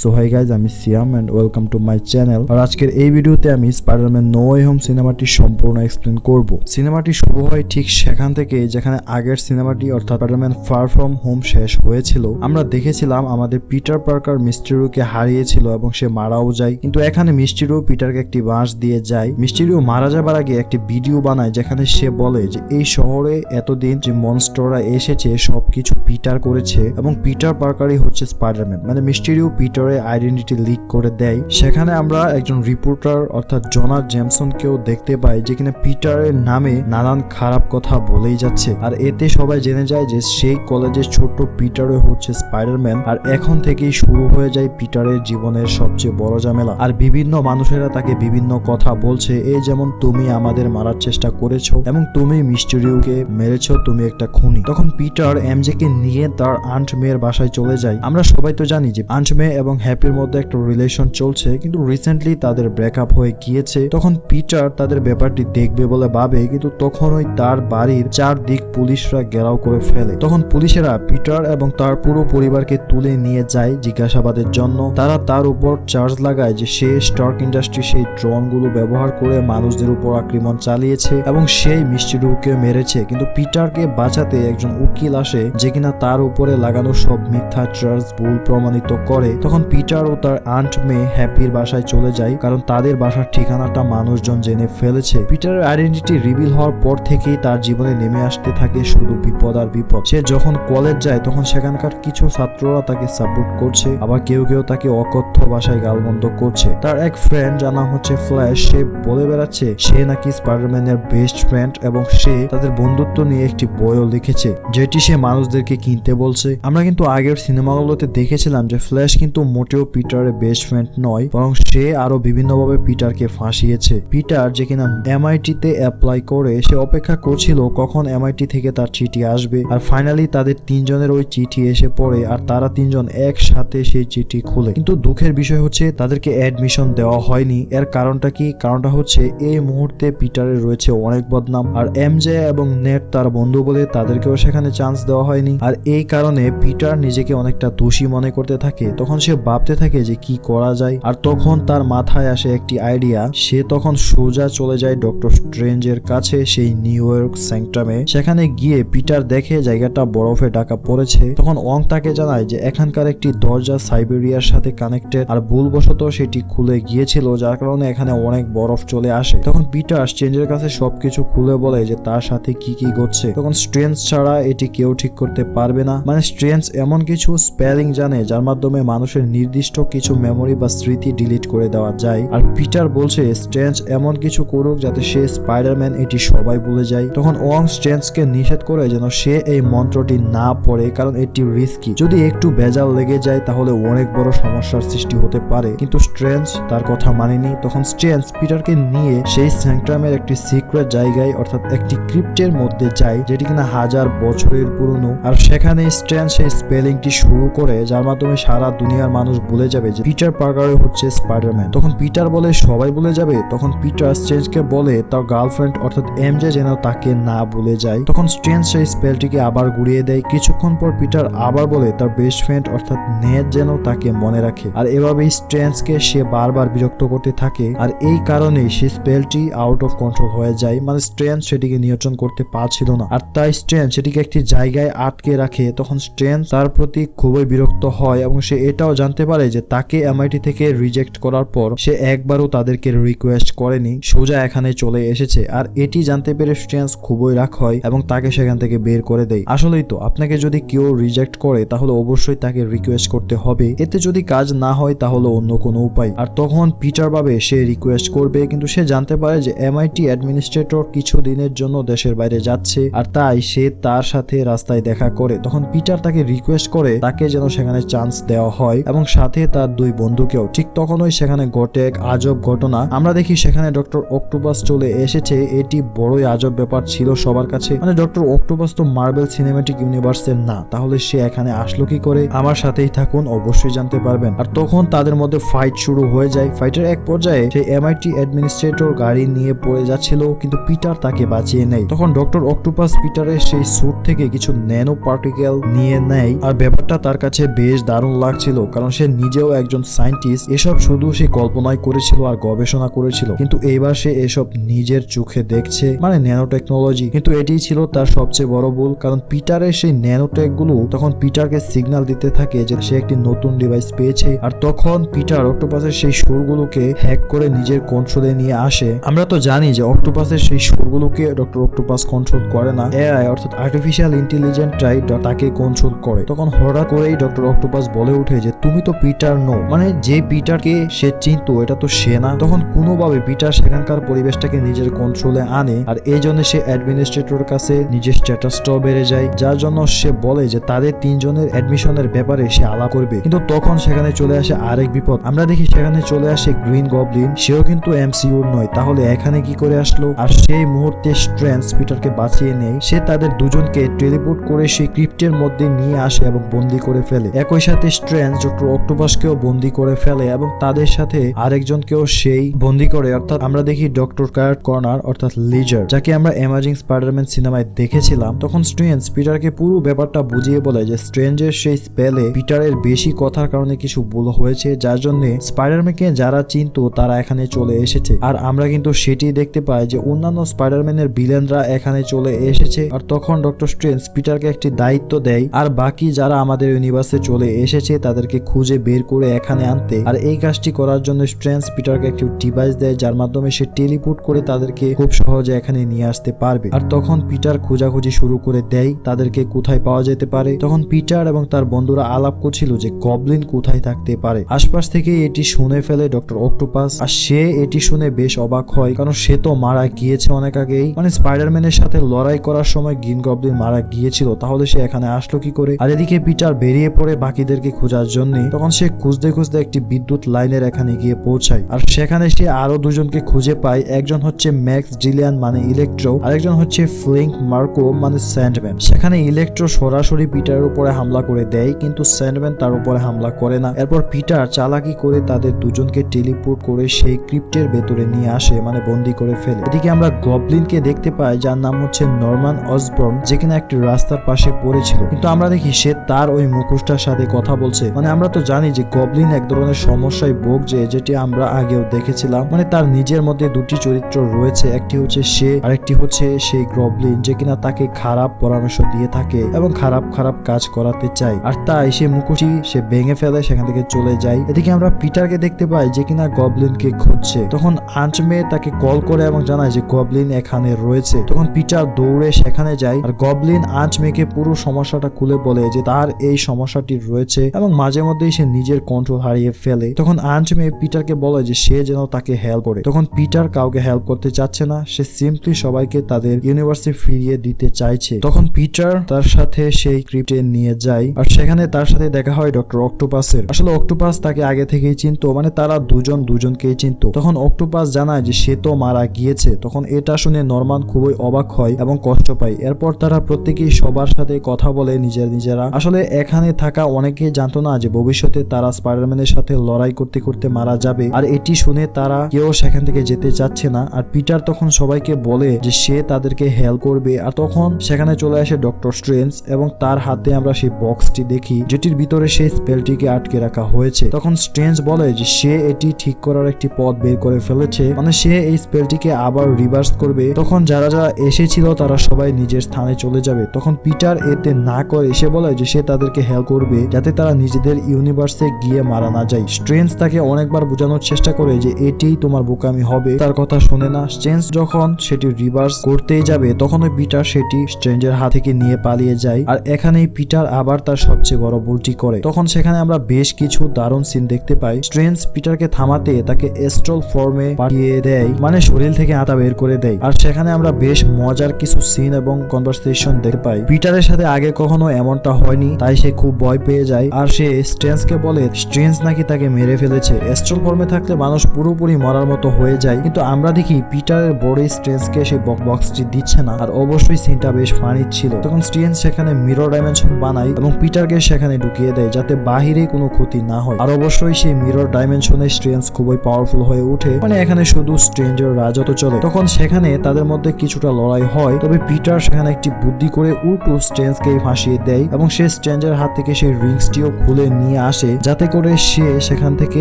So hi guys, আমি Siyam and welcome to my channel. আর আজকের এই ভিডিওতে আমি স্পাইডারম্যান নো ওয়ে হোম সিনেমাটি সম্পূর্ণ এক্সপ্লেন করব। সিনেমাটি শুরু হয় ঠিক সেখান থেকে যেখানে আগের সিনেমাটি অর্থাৎ স্পাইডারম্যান ফার ফ্রম হোম শেষ হয়েছিল। আমরা দেখেছিলাম আমাদের পিটার পার্কার মিস্টেরিওকে হারিয়েছিল এবং সে মারাও যায়, কিন্তু এখানে মিস্টেরিও পিটারকে একটি বাঁশ দিয়ে যায়। মিস্টেরিও মারা যাবার আগে একটি ভিডিও বানায় যেখানে সে বলে যে এই শহরে এতদিন যে মনস্টাররা এসেছে সবকিছু পিটার করেছে এবং পিটার পার্কারই হচ্ছে স্পাইডারম্যান। মানে মিস্টেরিও পিটার আইডেন্টিটি লিক করে দেয়। সেখানে আমরা একজন রিপোর্টার অর্থাৎ জনা জেমসনকেও দেখতে পাই, যে কিনা পিটারের নামে নানান খারাপ কথা বলেই যাচ্ছে। আর এতে সবাই জেনে যায় যে সেই কলেজের ছোট্ট পিটারই হচ্ছে স্পাইডারম্যান। আর এখন থেকেই শুরু হয়ে যায় পিটারের জীবনের সবচেয়ে বড় ঝামেলা। আর বিভিন্ন মানুষেরা তাকে বিভিন্ন কথা বলছে, এই যেমন তুমি আমাদের মারার চেষ্টা করেছো এবং তুমি মিস্টেরিওকে মেরেছো, তুমি একটা খুনি। তখন পিটার এমজে কে নিয়ে তার আন্ট মেয়ের বাসায় চলে যায়। আমরা সবাই তো জানি যে আন্ট মে এবং হ্যাপির মধ্যে একটা রিলেশন চলছে, কিন্তু রিসেন্টলি তাদের ব্রেকআপ হয়ে গিয়েছে। তখন পিটার তাদের ব্যাপারটি দেখবে বলে ভাবে, কিন্তু তখনই তার বাড়ির চারদিক পুলিশরা ঘেরাও করে ফেলে। তখন পুলিশেরা পিটার এবং তার পুরো পরিবারকে তুলে নিয়ে যায় জিজ্ঞাসাবাদের জন্য। তারা তার উপর চার্জ লাগায় যে সে স্টার্ক ইন্ডাস্ট্রি সেই ড্রোনগুলো ব্যবহার করে মানুষদের উপর আক্রমণ চালিয়েছে এবং সেই মিস্টেরিওকে মেরেছে। কিন্তু পিটারকে বাঁচাতে একজন উকিল আসে, যে কিনা তার উপরে লাগানো সব মিথ্যা চার্জ ভুল প্রমাণিত করে। তখন পিটার ও তার আন্ট মে হ্যাপির বাসায় চলে যায়, কারণ তাদের বাসার ঠিকানাটা মানুষজন জেনে ফেলেছে। পিটারের আইডেন্টিটি রিভিল হওয়ার পর থেকেই তার জীবনে নেমে আসতে থাকে শুধু বিপদ আর বিপদ। সে যখন কলেজ যায় তখন সেখানকার কিছু ছাত্ররা তাকে সাপোর্ট করছে, আবার কেউ কেউ তাকে অকথ্য ভাষায় গালমন্দ করছে। তার এক ফ্রেন্ড যার নাম হচ্ছে ফ্ল্যাশ, সে বলে বেড়াচ্ছে সে নাকি স্পাইডারম্যানের বেস্ট ফ্রেন্ড এবং সে তাদের বন্ধুত্ব নিয়ে একটি বইও লিখেছে, যেটি সে মানুষদেরকে কিনতে বলছে। আমরা কিন্তু আগের সিনেমাগুলোতে দেখেছিলাম যে ফ্ল্যাশ কিন্তু মোটেও পিটারের বেস্ট ফ্রেন্ড নয়, বরং সে আরো বিভিন্নভাবে পিটারকে ফাঁসিয়েছে। পিটার যে কিনা এমআইটি তে অ্যাপ্লাই করে সে অপেক্ষা করছিল কখন এমআইটি থেকে তার চিঠি আসবে। আর ফাইনালি তাদের তিনজনের ওই চিঠি এসে পড়ে আর তারা তিনজন একসাথে সেই চিঠি খুলে। কিন্তু দুঃখের বিষয় হচ্ছে তাদেরকে অ্যাডমিশন দেওয়া হয়নি। এর কারণটা কি? কারণটা হচ্ছে এই মুহূর্তে পিটারের রয়েছে অনেক বদনাম, আর এমজে এবং নেট তার বন্ধু বলে তাদেরকেও সেখানে চান্স দেওয়া হয়নি। আর এই কারণে পিটার নিজেকে অনেকটা দোষী মনে করতে থাকে। তখন সে ভাবতে থাকে যে কি করা যায়। আর তখন তার মাথায় আসে একটি আইডিয়া। সে তখন সোজা চলে যায় ডক্টর স্ট্রেঞ্জের কাছে, সেই নিউ ইয়র্ক স্যাংটামে। সেখানে গিয়ে পিটার দেখে জায়গাটা বরফে ঢাকা পড়েছে। তখন অং তাকে জানায় যে এখানকার একটি দরজা সাইবেরিয়ার সাথে কানেক্টেড, আর ভুলবশত সেটি খুলে গিয়েছিল, যার কারণে এখানে অনেক বরফ চলে আসে। তখন পিটার স্ট্রেঞ্জের কাছে সবকিছু খুলে বলে যে তার সাথে কি কি ঘটছে। তখন স্ট্রেঞ্জ ছাড়া এটি কেউ ঠিক করতে পারবে না। মানে স্ট্রেঞ্জ এমন কিছু স্পেলিং জানে যার মাধ্যমে মানুষের নির্দিষ্ট কিছু মেমোরি বা স্মৃতি ডিলিট করে দেওয়া যায়। আর পিটার বলছে স্ট্রেঞ্জ এমন কিছু করুক যাতে সে স্পাইডারম্যান এটি সবাই ভুলে যায়। তখন ওয়াং স্ট্রেঞ্জকে নিষেধ করে যেন সে এই মন্ত্রটি না পড়ে, কারণ এটি রিস্কি। যদি একটু ভেজাল লেগে যায় তাহলে অনেক বড় সমস্যার সৃষ্টি হতে পারে। কিন্তু স্ট্রেঞ্জ তার কথা মানেনি। তখন স্ট্রেঞ্জ পিটারকে নিয়ে সেই স্যাংটামের একটি সিক্রেট জায়গায় অর্থাৎ একটি ক্রিপ্টের মধ্যে যায়, যেটি কিনা 1000 বছরের পুরনো। আর সেখানে স্ট্রেঞ্জ সেই স্পেলিংটি শুরু করে, যার মাধ্যমে সারা দুনিয়ার মানুষ ভুলে যাবে যে পিটার পার্কার হচ্ছে স্পাইডারম্যান। তখন পিটার বলে সবাই ভুলে যাবে। তখন পিটার স্ট্রেঞ্জকে বলে তার গার্লফ্রেন্ড অর্থাৎ এমজে যেন তাকে না ভুলে যায়। তখন স্ট্রেঞ্জ সেই স্পেলটিকে আবার ঘুরিয়ে দেয়। কিছুক্ষণ পর পিটার আবার বলে তার বেস্ট ফ্রেন্ড অর্থাৎ নেট যেন তাকে মনে রাখে। আর এভাবেই স্ট্রেঞ্জকে সে বারবার বিরক্ত করতে থাকে। আর এই কারণেই সেই স্পেলটি আউট অফ কন্ট্রোল হয়ে যায়। মানে স্ট্রেঞ্জ সেটিকে নিয়ন্ত্রণ করতে পারছিল না। আর তাই স্ট্রেঞ্জ সেটিকে একটি জায়গায় আটকে রাখে। তখন স্ট্রেঞ্জ তার প্রতি খুবই বিরক্ত হয় এবং সে এটাও জানতে পারে যে তাকে এমআইটি থেকে রিজেক্ট করার পর সে একবারও তাদেরকে রিকোয়েস্ট করেনি, সোজা এখানে চলে এসেছে। আর এটি জানতে পেরে স্ট্রেঞ্জ খুবই রাগ হয় এবং তাকে সেখান থেকে বের করে দেয়। আসলেই তো আপনাকে যদি কেউ রিজেক্ট করে তাহলে অবশ্যই তাকে রিকোয়েস্ট করতে হবে। এতে যদি কাজ না হয় তাহলে অন্য কোনো উপায়। আর তখন পিটার ভাবে সে রিকোয়েস্ট করবে, কিন্তু সে জানতে পারে যে এমআইটি অ্যাডমিনিস্ট্রেটর কিছু দিনের জন্য দেশের বাইরে যাচ্ছে, আর তাই সে তার সাথে রাস্তায় দেখা করে। তখন পিটার তাকে রিকোয়েস্ট করে তাকে যেন সেখানে চান্স দেওয়া হয় এবং সাথে তার দুই বন্ধুকেও। ঠিক তখনই সেখানে ঘটে এক আজব ঘটনা। আমরা দেখি সেখানে ডক্টর অক্টোপাস চলে এসেছে। এটি বড়ই আজব ব্যাপার ছিল সবার কাছে। মানে ডক্টর অক্টোপাস তো মার্বেল সিনেম্যাটিক ইউনিভার্সের না, তাহলে সে এখানে আসলো কি করে? আমার সাথেই থাকুন, অবশ্যই জানতে পারবেন। আর তখন তাদের মধ্যে ফাইট শুরু হয়ে যায়। ফাইটের এক পর্যায়ে সেই এমআইটি অ্যাডমিনিস্ট্রেটর গাড়ি নিয়ে পড়ে যাচ্ছিল, কিন্তু পিটার তাকে বাঁচিয়ে নেয়। তখন ডক্টর অক্টোপাস পিটারের সেই স্যুট থেকে কিছু ন্যানো পার্টিকেল নিয়ে নেয়। আর ব্যাপারটা তার কাছে বেশ দারুণ লাগছিল, কারণ কারণ সে নিজেও একজন সায়েন্টিস্ট। এসব শুধু সে কল্পনাই করেছিল আর গবেষণা করেছিল, কিন্তু এইবার সে এসব নিজের চোখে দেখছে, মানে ন্যানো টেকনোলজি। কিন্তু এটিই ছিল তার সবচেয়ে বড় ভুল, কারণ পিটারের সেই ন্যানোটেক গুলো তখন পিটারকে সিগন্যাল দিতে থাকে যে সে একটি নতুন ডিভাইস পেয়েছে। আর তখন পিটার অক্টোপাসের সেই সুরগুলোকে হ্যাক করে নিজের কন্ট্রোলে নিয়ে আসে। আমরা তো জানি যে অক্টোপাসের সেই সুরগুলোকে ডক্টর অক্টোপাস কন্ট্রোল করে না, এআই অর্থাৎ আর্টিফিশিয়াল ইন্টেলিজেন্টরাই তাকে কন্ট্রোল করে। তখন হঠাৎ করেই ডক্টর অক্টোপাস বলে ওঠে যে তুমি তো পিটার নও, মানে যে পিটারকে সে চিনতো এটা তো সে না। তখন কোনোভাবে পিটার সেখানকার পরিবেশটাকে নিজের কন্ট্রোলে আনে, আর এই জন্য সে অ্যাডমিনিস্ট্রেটরের কাছে নিজের স্ট্যাটাসটাও বেড়ে যায়, যার জন্য সে বলে যে তাদের তিনজনের অ্যাডমিশনের ব্যাপারে সে আলাপ করবে। কিন্তু তখন সেখানে চলে আসে আরেক বিপদ। আমরা দেখি সেখানে চলে আসে গ্রিন গবলিন, সেও কিন্তু এমসিইউর নয়, তাহলে এখানে কি করে আসলো? আর সেই মুহূর্তে স্ট্রেঞ্জ পিটারকে বাঁচিয়ে নেয়। সে তাদের দুজনকে টেলিপোর্ট করে সেই ক্রিপ্টের মধ্যে নিয়ে আসে এবং বন্দি করে ফেলে। একই সাথে স্ট্রেঞ্জ ডক্টর অক্টোপাসকেও বন্দি করে ফেলে এবং তাদের সাথে আরেকজনকেও সেই বন্দি করে, অর্থাৎ আমরা দেখি ডক্টর কার্ট কর্নার অর্থাৎ লিজার, যাকে আমরা অ্যামেজিং স্পাইডারম্যান সিনেমায় দেখেছিলাম। তখন স্ট্রেঞ্জ পিটারকে পুরো ব্যাপারটা বুঝিয়ে বলে যে স্ট্রেঞ্জের সেই স্পেলে পিটারের বেশি কথার কারণে কিছু ভুল হয়েছে, যার জন্য স্পাইডারম্যানকে যারা চিনতো তারা এখানে চলে এসেছে। আর আমরা কিন্তু সেটি দেখতে পাই যে অন্যান্য স্পাইডারম্যানের ভিলেনরা এখানে চলে এসেছে। আর তখন ডক্টর স্ট্রেঞ্জ পিটারকে একটি দায়িত্ব দেয়, আর বাকি যারা আমাদের ইউনিভার্সে চলে এসেছে তাদেরকে খুঁজে বের করে এখানে আনতে। আর এই কাজটি করার জন্য স্ট্রেঞ্জ পিটারকে একটি ডিভাইস দেয়, যার মাধ্যমে সে টেলিপোর্ট করে তাদেরকে খুব সহজে এখানে নিয়ে আসতে পারবে। আর তখন পিটার খোঁজাখুঁজি শুরু করে দেয় তাদেরকে কোথায় পাওয়া যেতে পারে। তখন পিটার এবং তার বন্ধুরা আলাপ করছিল যে গবলিন কোথায় থাকতে পারে। আশপাশ থেকে এটি শুনে ফেলে ডক্টর অক্টোপাস, আর সে এটি শুনে বেশ অবাক হয়, কারণ সে তো মারা গিয়েছে অনেক আগেই, মানে স্পাইডারম্যানের সাথে লড়াই করার সময় গ্রিন গবলিন মারা গিয়েছিল, তাহলে সে এখানে আসলো কি করে? আর এদিকে পিটার বেরিয়ে পড়ে বাকিদেরকে খোঁজার জন্য। তখন সে খুঁজতে খুঁজতে একটি বিদ্যুৎ লাইনের এখানে গিয়ে পৌঁছায়, আর সেখানে সে আরো দুজনকে খুঁজে পায়। একজন হচ্ছে ম্যাক্স জিলিয়ান মানে ইলেকট্রো, আরেকজন হচ্ছে ফ্লিঙ্ক মার্কো মানে স্যান্ডম্যান। সেখানে ইলেকট্রো সরাসরি পিটারের উপরে হামলা করে দেয়, কিন্তু স্যান্ডম্যান তার উপরে হামলা করে না। এরপর পিটার চালাকি করে তাদের দুজনকে টেলিপোর্ট করে সেই ক্রিপ্টের ভেতরে নিয়ে আসে, মানে বন্দি করে ফেলে। এদিকে আমরা গবলিনকে দেখতে পাই, যার নাম হচ্ছে নরমান অসবর্ন, যে কিনা একটি রাস্তার পাশে পড়েছিল। কিন্তু আমরা দেখি সে তার ওই মুখোশটার সাথে কথা বলছে। মানে আমরা তো জানি যে গবলিন এক ধরনের সমস্যায় ভোগছে, যেটি আমরা আগেও দেখেছিলাম। মানে তার নিজের মধ্যে দুটি চরিত্র রয়েছে, একটি হচ্ছে সে, আরেকটি হচ্ছে সেই গবলিন, যে কিনা তাকে খারাপ পরামর্শ দিয়ে থাকে এবং খারাপ খারাপ কাজ করাতে চায়। আর তাই সে মুখোশটি সে ভেঙে ফেলে, সেখান থেকে চলে যায়। এদিকে আমরা পিটারকে দেখতে পাই, যে কিনা গবলিনকে খুঁজছে। তখন আন্ট মে তাকে কল করে এবং জানায় যে গবলিন এখানে রয়েছে। তখন পিটার দৌড়ে সেখানে যায়, আর গবলিন আন্ট মেকে পুরো সমস্যাটা খুলে বলে যে তার এই সমস্যাটি রয়েছে এবং মাঝে মধ্যেই সে নিজের কন্ট্রোল হারিয়ে ফেলে। তখন আন্ট মে পিটারকে বলে যে সে যেন তাকে হেল্প করে। তখন পিটার কাউকে হেল্প করতে চাচ্ছে না, সে সিম্পলি সবাইকে তাদের ইউনিভার্সে ফিরিয়ে দিতে চাইছে। তখন পিটার তার সাথে সেই ক্রিপ্টে নিয়ে যায়, আর সেখানে তার সাথে দেখা হয় ডক্টর অক্টোপাসের। আসলে অক্টোপাস তাকে আগে থেকেই চিনতো, মানে তারা দুজনকেই চিনতো। তখন অক্টোপাস জানায় যে সে তো মারা গিয়েছে। তখন এটা শুনে নরমান খুবই অবাক হয় এবং কষ্ট পায়। এরপর তারা প্রত্যেকেই সবার সাথে কথা বলে নিজেরা। আসলে এখানে থাকা অনেকেই জানতো না যে ভবিষ্যতে তারা স্পাইডারম্যানের সাথে লড়াই করতে করতে মারা যাবে, আর এটি শুনে তারা কেউ সেখান থেকে যেতে চাচ্ছে না। আর পিটার তখন সবাইকে বলে যে সে তাদেরকে হেল্প করবে। আর তখন সেখানে চলে আসে ডক্টর স্ট্রেঞ্জ এবং তার হাতে আমরা সেই বক্সটি দেখি, যেটির ভিতরে সেই স্পেলটিকে আটকে রাখা হয়েছে। তখন স্ট্রেঞ্জ বলে যে সে এটি ঠিক করার একটি পথ বের করে ফেলেছে, মানে সে এই স্পেলটিকে আবার রিভার্স করবে। তখন যারা যারা এসেছিল তারা সবাই নিজের স্থানে চলে যাবে। তখন পিটার এতে না করে সে বলে যে সে তাদেরকে হেল্প করবে, যাতে তারা নিজেদের ইউনিভার্সে গিয়ে মারা না যায়। স্ট্রেঞ্জ তাকে অনেকবার বোঝানোর চেষ্টা করে যে এটিই তোমার বোকামি হবে, তার কথা শুনে না। স্ট্রেঞ্জ যখন সেটি রিভার্স করতেই যাবে, তখন ওই পিটার সেটি স্ট্রেঞ্জের হাত থেকে নিয়ে পালিয়ে যায়। আর এখানেই পিটার আবার তার সবচেয়ে বড় ভুলটি করে। তখন সেখানে আমরা বেশ কিছু দারুণ সিন দেখতে পাই। স্ট্রেঞ্জ পিটারকে থামাতে তাকে এস্ট্রল ফর্মে পাঠিয়ে দেয়, মানে শরীর থেকে আত্মা বের করে দেয়। আর সেখানে আমরা বেশ মজার কিছু সিন এবং কনভারসেশন দেখতে পাই। পিটারের সাথে আগে কখনো এমনটা হয়নি, তাই সে খুব ভয় পেয়ে যায়। আর সে স্ট্রেঞ্জকে বলে স্ট্রেঞ্জ নাকি তাকে মেরে ফেলেছে। এস্ট্রল ফর্মে থাকলে মানুষ পুরোপুরি মরার মতো হয়ে যায়, কিন্তু আমরা দেখি পিটারের বড় স্ট্রেঞ্জকে সেই বক্সটি দিচ্ছে না। আর অবশ্যই সিনটা বেশ ফানি ছিল। তখন স্ট্রেঞ্জ সেখানে মিরর ডাইমেনশন বানায় এবং পিটারকে সেখানে ঢুকিয়ে দেয়, যাতে বাহিরে কোনো ক্ষতি না হয়। আর অবশ্যই সেই মিরর ডাইমেনশনে স্ট্রেঞ্জ খুবই পাওয়ারফুল হয়ে ওঠে, মানে এখানে শুধু স্ট্রেঞ্জের রাজত্ব চলে। তখন সেখানে তাদের মধ্যে কিছুটা লড়াই হয়, তবে পিটার সেখানে একটি বুদ্ধি করে উল্টো স্ট্রেঞ্জকে ফাঁসিয়ে দেয় এবং সে স্ট্রেঞ্জের হাত থেকে সেই রিংসটিও খুলে নিয়ে নিয়ে আসে যাতে করে সে সেখান থেকে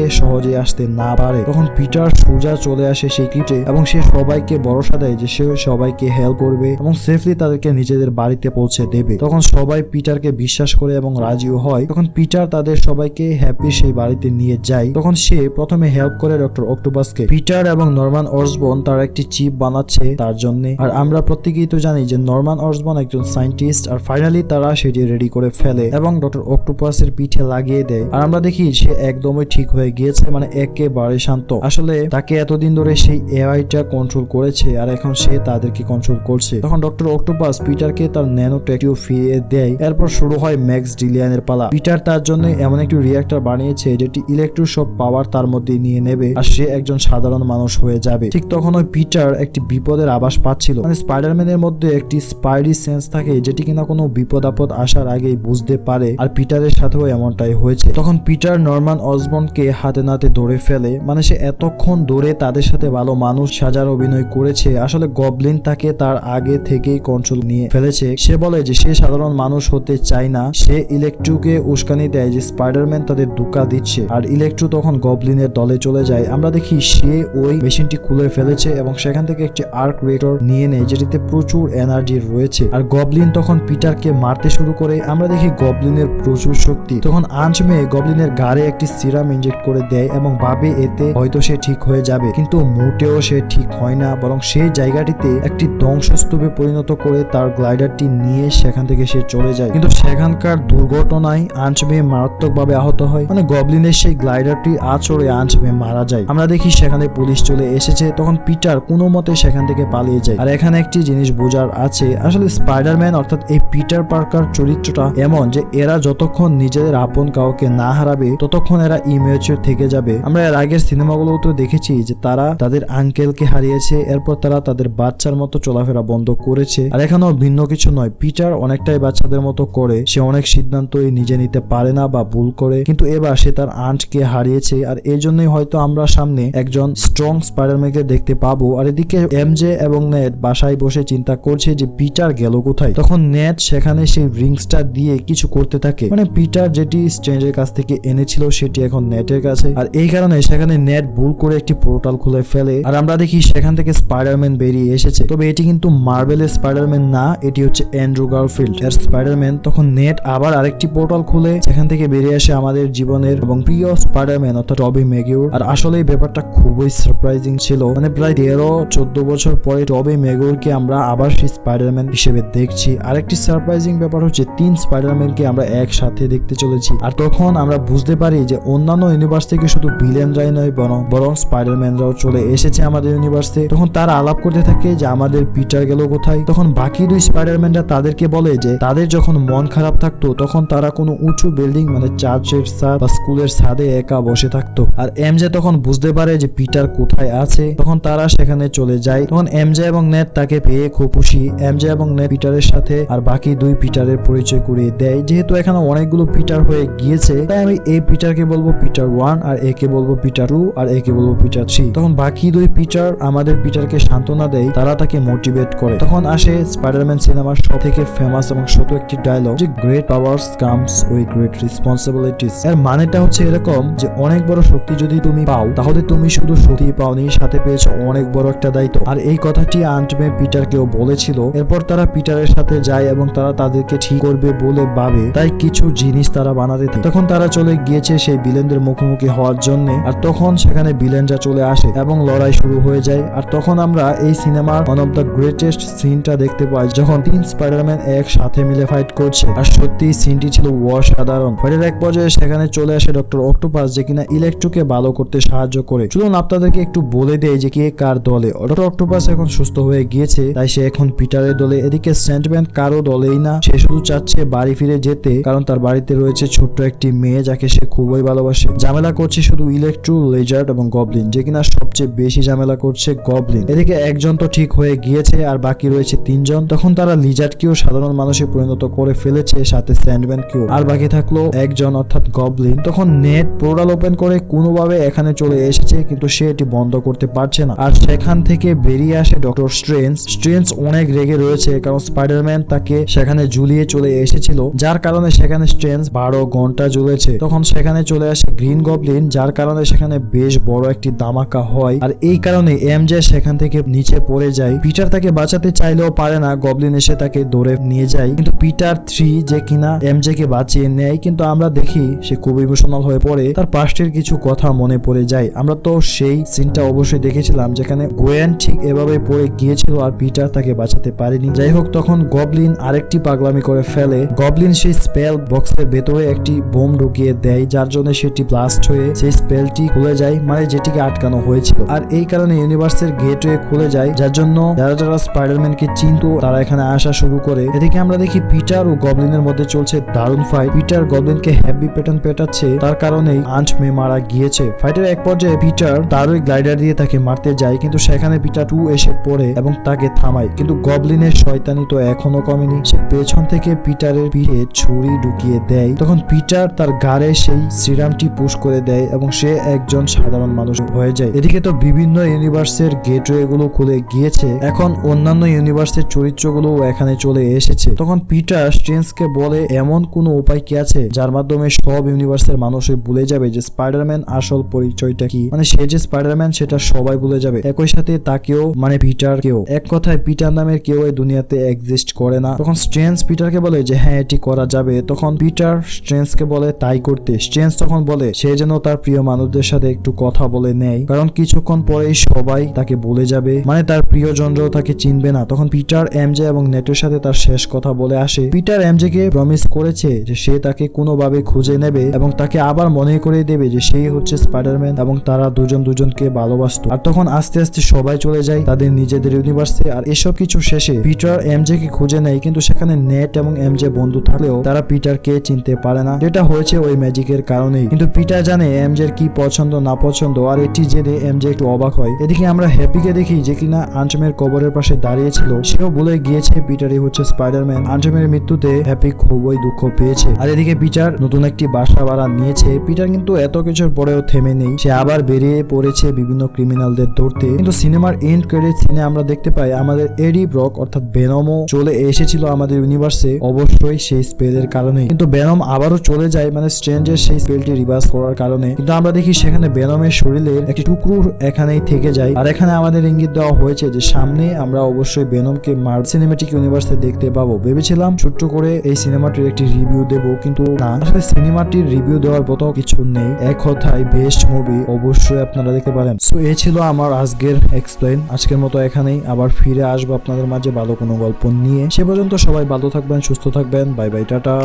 সহজে আসতে না পারে। তখন পিটার সোজা চলে আসে সেই ক্রিপ্টে এবং সে সবাইকে ভরসা দেয় যে সে সবাইকে হেল্প করবে এবং সেফলি তাদেরকে নিজেদের বাড়িতে পৌঁছে দেবে। তখন সবাই পিটারকে বিশ্বাস করে এবং রাজিও হয়। তখন পিটার তাদের সবাইকে হ্যাপি সেই বাড়িতে নিয়ে যায়। তখন সে প্রথমে হেল্প করে ডক্টর অক্টোপাসকে। পিটার এবং নরমান অসবর্ন তার একটি চিপ বানাচ্ছে তার জন্য। আর আমরা প্রত্যেকেই তো জানি যে নরমান অসবর্ন একজন সায়েন্টিস্ট। আর ফাইনালি তারা সেটি রেডি করে ফেলে এবং ডক্টর অক্টোপাসের পিঠে লাগিয়ে দেয়। আর আমরা দেখি সে একদমই ঠিক হয়ে গিয়েছে, মানে একেবারে শান্ত। আসলে তাকে এতদিন ধরে সেই এআইটা কন্ট্রোল করেছে আর এখন সে তাদেরকে কন্ট্রোল করছে। তখন ডক্টর অক্টোপাস পিটারকে তার ন্যানো টেকটিও ফিরিয়ে দেয়। এরপর শুরু হয় ম্যাক্স ডিলিয়ানের পালা। পিটার তার জন্য এমন একটি রিঅ্যাক্টর বানিয়েছে যেটি ইলেকট্রো সব পাওয়ার তার মধ্যে নিয়ে নেবে আর সে একজন সাধারণ মানুষ হয়ে যাবে। ঠিক তখন ওই পিটার একটি বিপদের আভাস পাচ্ছিল। মানে স্পাইডারম্যানের মধ্যে একটি স্পাইডি সেন্স থাকে যেটি কিনা কোনো বিপদ আপদ আসার আগেই বুঝতে পারে। আর পিটারের সাথেও এমনটাই হয়েছে। তখন পিটার নরমান অসবর্নকে হাতে নাতে ধরে ফেলে। মানে সে এতক্ষণ ধরে তাদের সাথে ভালো মানুষ সাজার অভিনয় করেছে, আসলে গবলিন তাকে তার আগে থেকেই কন্ট্রোল নিয়ে ফেলেছে। সে বলে যে সে সাধারণ মানুষ হতে চায় না। সে ইলেকট্রোকে উস্কানি দেয় যে স্পাইডারম্যান তাদের ধোঁকা দিচ্ছে। আর ইলেকট্রো তখন গবলিনের দলে চলে যায়। আমরা দেখি সে ওই মেশিনটি খুলে ফেলেছে এবং সেখান থেকে একটি আর্ক রিয়েক্টর নিয়ে নেয় যেটিতে প্রচুর এনার্জি রয়েছে। আর গবলিন তখন পিটারকে মারতে শুরু করে। আমরা দেখি গবলিনের প্রচুর শক্তি। তখন আঞ্চ মে গবলিনের গাড়ে একটি সিরাম ইনজেক্ট করে দেয় এবং ভাবে এতে হয়তো সে ঠিক হয়ে যাবে, কিন্তু মোটেও সে ঠিক হয় না, বরং সেই জায়গাটিতে একটি ধ্বংসস্তূপে পরিণত করে তার গ্লাইডারটি নিয়ে সেখান থেকে সে চলে যায়। কিন্তু সেখানকার দুর্ঘটনায় আঞ্চ মে মারাত্মকভাবে আহত হয়। মানে গবলিনের সেই গ্লাইডারটি আছড়ে আঞ্চ মে মারা যায়। আমরা দেখি সেখানে পুলিশ চলে এসেছে। তখন পিটার কোনো মতে সেখান থেকে পালিয়ে যায়। আর এখানে একটি জিনিস বোঝার আছে, আসলে স্পাইডারম্যান অর্থাৎ এই পিটার পার্কার চরিত্রটা এমন যে এরা যতক্ষণ নিজেদের আপন কাউকে না হারাবে ততক্ষণ এরা ইমেচিউর থেকে যাবে। আমরা এর আগের সিনেমাগুলোতে দেখেছি যে তারা তাদের আঙ্কেলকে হারিয়েছে, এরপর তারা তাদের বাচ্চার মতো চলাফেরা বন্ধ করেছে। আর এখানেও ভিন্ন কিছু নয়, পিটার অনেকটাই বাচ্চাদের মতো করে। সে অনেক সিদ্ধান্তই নিজে নিতে পারে না বা ভুল করে, কিন্তু এবার সে তার আন্টকে হারিয়েছে। আর এই জন্যই হয়তো আমরা সামনে একজন স্ট্রং স্পাইডারম্যানকে দেখতে পাবো। আর এদিকে এমজে এবং নেট বাসায় বসে চিন্তা করছে যে পিটার গেল কোথায়। তখন নেট সেখানে সেই রিংসটা দিয়ে কিছু করতে থাকে। মানে পিটার যেটি স্ট্রেঞ্জের কাছ থেকে এনেছিল সেটি এখন নেটের কাছে। আর এই কারণে সেখানে নেট ভুল করে একটি পোর্টাল খুলে ফেলে। আর আমরা দেখি সেখান থেকে স্পাইডারম্যান বেরিয়ে এসেছে। তবে এটি কিন্তু মার্বেলের স্পাইডারম্যান না, এটি হচ্ছে অ্যান্ড্রু গারফিল্ড এর স্পাইডারম্যান। তখন নেট আবার আরেকটি পোর্টাল খুলে সেখান থেকে বেরিয়ে আসে আমাদের জীবনের এবং প্রিয় স্পাইডারম্যান অর্থাৎ টবি ম্যাগুইর। আর আসলে এই ব্যাপারটা খুবই সারপ্রাইজিং ছিল। মানে প্রায় 13-14 বছর পরে টবি ম্যাগুইরকে আমরা আবার সেই স্পাইডারম্যান হিসেবে দেখছি। আরেকটি সারপ্রাইজিং ব্যাপার হচ্ছে 3 স্পাইডারম্যানকে আমরা একসাথে দেখতে চলেছি। আর তখন আমরা বুঝতে পারি যে অন্যান্য ইউনিভার্স থেকে শুধু ভিলেনরাই নয় বরং স্পাইডারম্যানরাও চলে এসেছে আমাদের ইউনিভার্সে। তখন তারা আলাপ করতে থাকে যে আমাদের পিটার গেল কোথায়। তখন বাকি 2 স্পাইডারম্যানরা তাদেরকে বলে যে তাদের যখন মন খারাপ থাকতো তখন তারা কোনো উঁচু বিল্ডিং মানে চার্চের ছাদ বা স্কুলের ছাদে একা বসে থাকতো। আর এমজে তখন বুঝতে পারে যে পিটার কোথায় আছে। তখন তারা সেখানে চলে যায়। তখন এমজে এবং নেট তাকে পেয়ে খুব খুশি। এমজে এবং নেট পিটারের সাথে আর বাকি 2 পিটারের পরিচয় করিয়ে দেয়। যেহেতু এখানে অনেকগুলো পিটার হয়ে গিয়েছে তাই আমি এই পিটারকে বলবো পিটার 1, আর একে বলবো পিটার 2, আর একে বলবো পিটার 3। তখন বাকি 2 পিটার আমাদের পিটারকে সান্ত্বনা দেয়, তারা তাকে মোটিভেট করে। তখন আসে স্পাইডারম্যান সিনেমার সব থেকে ফেমাস এবং ছোট একটি ডায়লগ যে great powers comes with great responsibilities. এর মানেটা হচ্ছে এরকম যে অনেক বড় শক্তি যদি তুমি পাও তাহলে তুমি শুধু শক্তি পাওনি, সাথে পেয়েছো অনেক বড় একটা দায়িত্ব। আর এই কথাটি আন্ট মে পিটারকেও বলেছিল। এরপর তারা পিটারের সাথে যায় এবং তারা তাদেরকে ঠিক করবে বলে ভাবে, তাই কিছু জিনিস তারা বানাতে থাকে। তখন তারা চলে গিয়েছে সেই ভিলেনদের মুখোমুখি হওয়ার জন্য। আর তখন সেখানে ভিলেনরা চলে আসে এবং লড়াই শুরু হয়ে যায়। আর তখন আমরা এই সিনেমার ওয়ান অফ দ্য গ্রেটেস্ট সিনটা দেখতে পাই যখন 3 স্পাইডারম্যান একসাথে মিলে ফাইট করছে। আর সত্যি সিনটি ছিল অসাধারণ। ফাইটের এক পর্যায়ে সেখানে চলে আসে ডক্টর অক্টোপাস যে কিনা ইলেকট্রোকে ভালো করতে সাহায্য করে। চলুন আপনাদেরকে একটু বলে দেয় যে কে কার দলে। ডক্টর অক্টোপাস এখন সুস্থ হয়ে গিয়েছে তাই সে এখন পিটারের দলে। এদিকে স্যান্ডম্যান কারো দলেই না, সে শুধু চাচ্ছে বাড়ি ফিরে যেতে, কারণ তার বাড়িতে রয়েছে ছোট্ট একটি মেয়ে যাকে সে খুবই ভালোবাসে। ঝামেলা করছে শুধু ইলেকট্রো, লেজার্ড এবং গবলিন, যে কিনা সবচেয়ে বেশি ঝামেলা করছে গবলিন। এদিকে একজন তো ঠিক হয়ে গিয়েছে আর বাকি রয়েছে 3 জন। তখন তারা লিজার্ডকেও সাধারণ মানুষে পরিণত করে ফেলেছে, সাথে স্যান্ডম্যানকেও। আর বাকি থাকলো একজন অর্থাৎ গবলিন। তখন নেট পোর্টাল ওপেন করে কোনোভাবে এখানে চলে এসেছে, কিন্তু সে এটি বন্ধ করতে পারছে না। আর সেখান থেকে বেরিয়ে আসে ডক্টর স্ট্রেঞ্জ অনেক রেগে রয়েছে, কারণ স্পাইডারম্যান তাকে সেখানে ঝুলিয়ে চলে এসেছিল, যার কারণে সেখানে স্ট্রেঞ্জ 12 ঘন্টার জ্বলেছে, তখন সেখানে চলে আসে গ্রিন গবলিন, যার কারণে সেখানে বেশ বড় একটি ধামাকা হয়। আর এই কারণে এমজে সেখান থেকে নিচে পড়ে যায়। পিটার তাকে বাঁচাতে চাইলেও পারে না, গবলিন এসে তাকে ধরে নিয়ে যায়। কিন্তু পিটার 3 যে কিনা এমজে কে বাঁচিয়ে নেয়, কিন্তু আমরা দেখি সে খুব ইমোশনাল হয়ে পড়ে, তার পাস্টের কিছু কথা মনে পড়ে যায়। আমরা তো সেই সিনটা অবশ্যই দেখেছিলাম যেখানে গোয়েন ঠিক এভাবে পড়ে গিয়েছিল আর পিটার তাকে বাঁচাতে পারেনি। যাই হোক, তখন গবলিন আরেকটি পাগলামি করে ফেলে। গবলিন সেই স্পেল বক্সের ভেতরে একটি বোম ঢুকিয়ে দেয়, যার জন্য সেটি ব্লাস্ট হয়ে সেই স্পেলটি খুলে যায়, মানে যেটিকে আটকানো হয়েছিল। আর এই কারণে ইউনিভার্সের গেটওয়ে খুলে যায়, যার জন্য যারা যারা স্পাইডারম্যানকে চিনতো তারা এখানে আসা শুরু করে। এদিকে আমরা দেখি পিটার ও গবলিনের মধ্যে চলছে দারুণ ফাইট। পিটার গবলিনকে হেভি প্যাটার্ন পেটাচ্ছে, তার কারণেই আন্ট মে মারা গিয়েছে। ফাইটের এক পর্যায়ে পিটার তার ওই গ্লাইডার দিয়ে তাকে মারতে যায়, কিন্তু সেখানে পিটার 2 এসে পড়ে এবং তাকে থামায়। কিন্তু গবলিনের শয়তানি তো এখনো কমেনি, সে পেছন থেকে পিটারের পিঠে ছুরি ঢুকিয়ে দেয়। তখন পিটার তার গাড়ে সেই সিরামটি পুশ করে দেয় এবং সে একজন সাধারণ মানুষ হয়ে যায়। এদিকে তো বিভিন্ন ইউনিভার্সের গেটওয়ে গুলো খুলে গিয়েছে, এখন অন্যান্য ইউনিভার্সের চরিত্রগুলো এখানে চলে এসেছে। তখন পিটার স্ট্রেঞ্জকে বলে এমন কোনো উপায় কি আছে যার মাধ্যমে সব ইউনিভার্সের মানুষই ভুলে যাবে যে স্পাইডারম্যান আসল পরিচয়টা কি, মানে সে যে স্পাইডারম্যান সেটা সবাই ভুলে যাবে, একই সাথে তাকেও, মানে পিটার কেও। এক কথায় পিটার নামের কেউ এই দুনিয়াতে এক্সিস্ট করে না। তখন স্ট্রেঞ্জ পিটারকে বলে যে হ্যাঁ এটি করা যাবে। তখন পিটার স্ট্রেঞ্জকে বলে তাই করতে। স্ট্রেঞ্জ তখন বলে সে যেন তার প্রিয় মানুষদের সাথে একটু কথা বলে নেয়, কারণ কিছুক্ষণ পরেই সবাই তাকে ভুলে যাবে, মানে তার প্রিয়জনরাও তাকে চিনবে না। তখন পিটার এমজে এবং নেটোর সাথে তার শেষ কথা বলে আসে। পিটার এমজে কে প্রমিস করেছে যে সে তাকে কোনোভাবে খুঁজে নেবে এবং তাকে আবার মনে করে দেবে যে সেই হচ্ছে স্পাইডারম্যান এবং তারা দুজন দুজনকে ভালোবাসতো। আর তখন আস্তে আস্তে সবাই চলে যায় তাদের নিজেদের ইউনিভার্সে। আর এসব কিছু শেষে পিটার এমজে কে খুঁজে নেয়, কিন্তু সেখানে নেট এবং এমজে বন্ধু থাকলেও তারা পিটারকে চিনতে পারে না। যেটা হয়েছে ওই ম্যাজিকের কারণেই। কিন্তু পিটার জানে এমজের কি পছন্দ না পছন্দ, আর এটি জেনে এমজে একটু অবাক হয়। এদিকে আমরা হ্যাপিকে দেখি যে কিনা আন্টমের কবরের পাশে দাঁড়িয়ে ছিল, সেও ভুলে গিয়েছে পিটারই হচ্ছে স্পাইডারম্যান। আন্টমের মৃত্যুতে হ্যাপি খুবই দুঃখ পেয়েছে। আর এদিকে পিটার নতুন একটি বাসা ভাড়া নিয়েছে। পিটার কিন্তু এত কিছুর পরেও থেমে নেই, সে আবার বেরিয়ে পড়েছে বিভিন্ন ক্রিমিনালদের ধরতে। কিন্তু সিনেমার এন্ড ক্রেডিট সিনে আমরা দেখতে পাই আমাদের এডি ব্রক অর্থাৎ ভেনমও চলে এসেছিল আমাদের ইউনিভার্সে, অবশ্যই সেই স্পেলের কারণে। কিন্তু ভেনম আবারও চলে যায়, মানে স্ট্রেঞ্জের সেই স্পেলটি রিভার্স করার কারণে। কিন্তু আমরা দেখি সেখানে ভেনমের শরীরের একটি টুকরো এখানেই থেকে যায়। আর এখানে আমাদের ইঙ্গিত দেওয়া হয়েছে যে সামনে আমরা অবশ্যই ভেনমকে মার্ভেল সিনেম্যাটিক ইউনিভার্সে দেখতে পাবো। ভেবেছিলাম ছোট্ট করে এই সিনেমাটির একটি রিভিউ দেব, কিন্তু না, আসলে সিনেমাটির রিভিউ দেওয়ার মতো কিছু নেই। এক কথায় বেস্ট মুভি, অবশ্যই আপনারা দেখতে পারেন। সো এই ছিল আমার আজকের এক্সপ্লেইন। আজকের মতো এখানেই, আবার ফিরে আসবো আপনাদের মাঝে ভালো কোনো গল্প নিয়ে। সে পর্যন্ত সবাই ভালো থাকবেন, সুস্থ থাকবেন। Bye bye, tata.